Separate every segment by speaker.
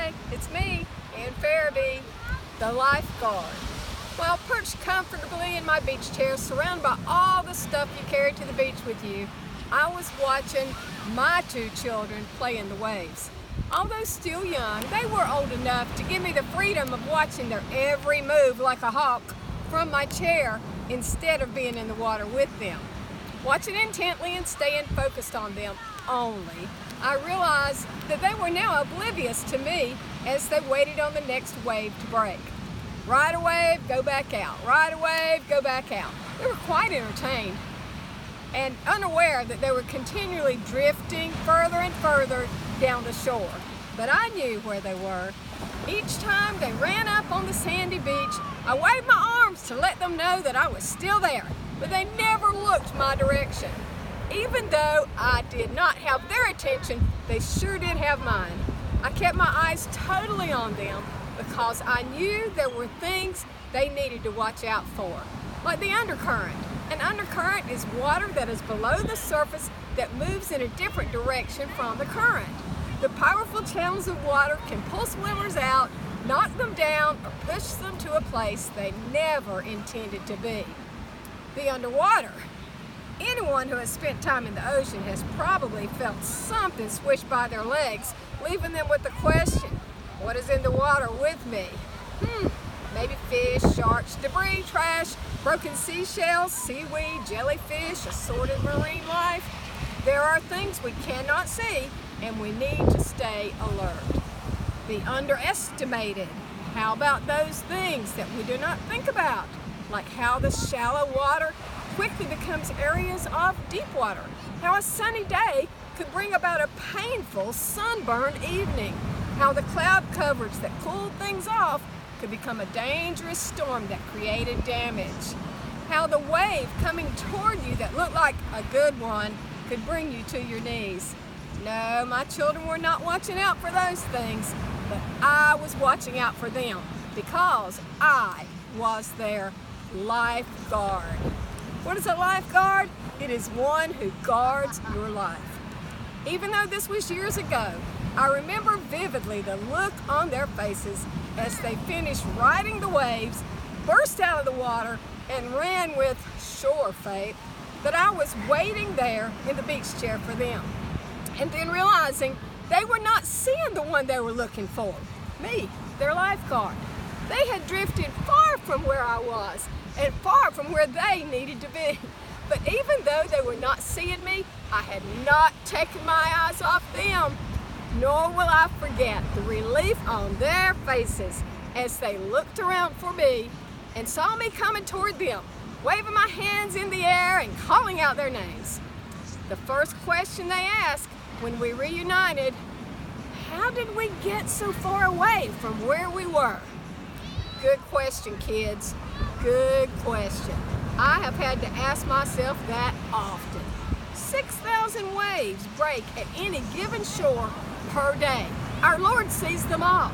Speaker 1: Hi, it's me, Ann Farabee, the lifeguard. Well, perched comfortably in my beach chair, surrounded by all the stuff you carry to the beach with you, I was watching my two children play in the waves. Although still young, they were old enough to give me the freedom of watching their every move like a hawk from my chair instead of being in the water with them. Watching intently and staying focused on them only, I realized that they were now oblivious to me as they waited on the next wave to break. Ride a wave, go back out. Ride a wave, go back out. They were quite entertained and unaware that they were continually drifting further and further down the shore. But I knew where they were. Each time they ran up on the sandy beach, I waved my arms to let them know that I was still there, but they never looked my direction. Even though I did not have their attention, they sure did have mine. I kept my eyes totally on them because I knew there were things they needed to watch out for, like the undercurrent. An undercurrent is water that is below the surface that moves in a different direction from the current. The powerful channels of water can pull swimmers out, knock them down, or push them to a place they never intended to be. The underwater. Anyone who has spent time in the ocean has probably felt something swish by their legs, leaving them with the question, what is in the water with me? Maybe fish, sharks, debris, trash, broken seashells, seaweed, jellyfish, assorted marine life. There are things we cannot see, and we need to stay alert. The underestimated. How about those things that we do not think about, like how the shallow water quickly becomes areas of deep water, how a sunny day could bring about a painful sunburned evening, how the cloud coverage that cooled things off could become a dangerous storm that created damage, how the wave coming toward you that looked like a good one could bring you to your knees. No, my children were not watching out for those things, but I was watching out for them because I was their lifeguard. What is a lifeguard? It is one who guards your life. Even though this was years ago, I remember vividly the look on their faces as they finished riding the waves, burst out of the water, and ran with sure faith that I was waiting there in the beach chair for them. And then realizing they were not seeing the one they were looking for, me, their lifeguard. They had drifted far from where I was and far from where they needed to be. But even though they were not seeing me, I had not taken my eyes off them. Nor will I forget the relief on their faces as they looked around for me and saw me coming toward them, waving my hands in the air and calling out their names. The first question they asked when we reunited, how did we get so far away from where we were? Good question, kids. Good question. I have had to ask myself that often. 6,000 waves break at any given shore per day. Our Lord sees them all.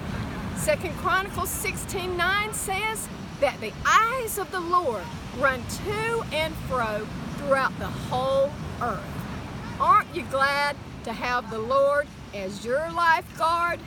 Speaker 1: 2 Chronicles 16:9 says that the eyes of the Lord run to and fro throughout the whole earth. Aren't you glad to have the Lord as your lifeguard?